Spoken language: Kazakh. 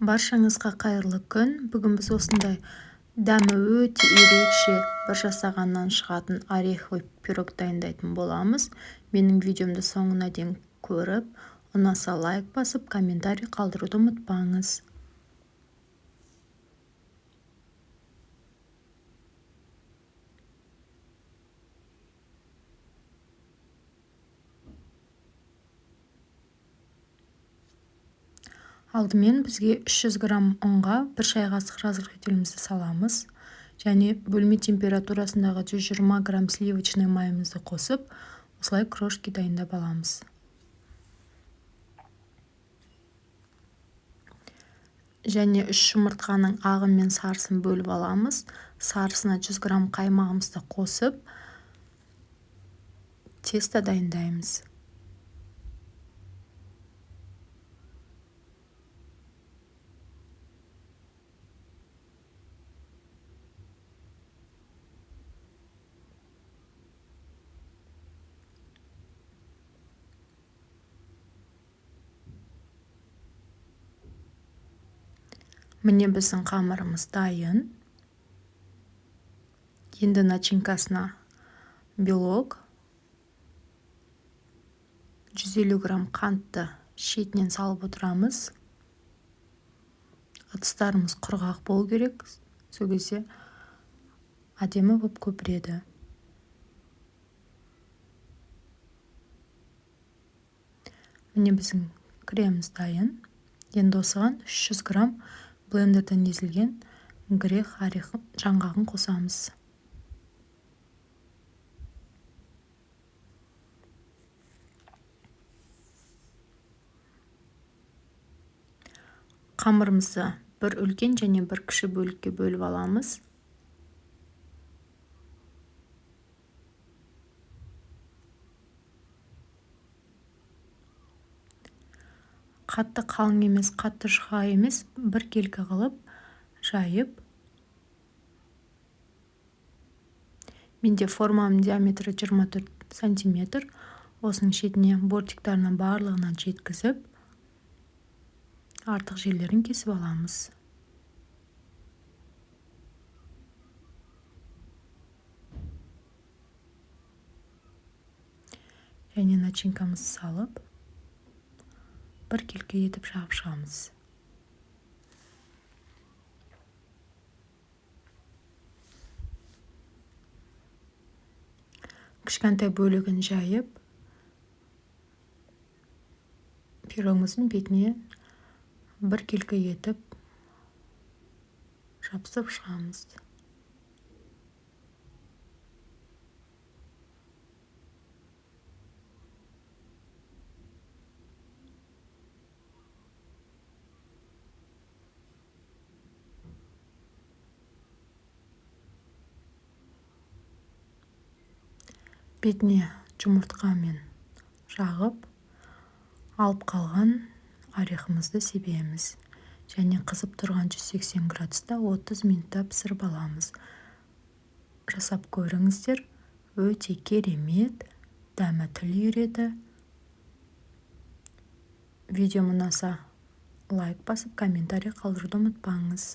Баршаңызға қайырлы күн. Бүгін біз осындай дәмі өте ерекше бір жасағаннан шығатын ореховый пирог дайындайтын боламыз. Менің видеомды соңына дейін көріп, ұнаса лайк басып, комментарий қалдыруды ұмытпаңыз. Алдымен бізге 300 грамм ұнға 1 шай қасық разрыхлителімізді саламыз. Және бөлме температурасындағы 120 грамм сливочный майымызды қосып, осылай крошки дайындап аламыз. Және 3 жұмыртқаның ағы мен сарысын бөліп аламыз. Сарысына 100 грамм қаймағымызды қосып, тесто дайындаймыз. Міне біздің қамырымыз дайын. Енді начинкасына белок, 150 грамм қантты шетінен салып отырамыз. Ыдыстарымыз құрғақ болу керек, сол кезде әдемі болып көпіреді. Міне біздің креміміз дайын. Енді осыған 300 грамм блендерден езілген грех орех жаңғағын қосамыз. Қамырымызды бір үлкен және бір кіші бөлікке бөліп аламыз. Қатты қалың емес, қатты жұқа емес, бір келкі қылып жайып. Менде формамның диаметрі 24 сантиметр. Осының шетіне бортиктарына барлығына жеткізіп, артық жерлерін кесіп аламыз. Және начинкамызды салып, бір келкі етіп жағып шығамыз. Кішкентай бөлігін жайып, пирогымыздың бетіне бір келкі етіп жабысып шығамыз. Бетіне жұмыртқамен жағып, алып қалған орехымызды себеміз. Және қызып тұрған 180 градуста 30 минутта пісіріп аламыз. Жасап көріңіздер, өте керемет, дәмі тіл үйіреді. Видеом ұнаса лайк басып, комментарий қалдыруды ұмытпаңыз.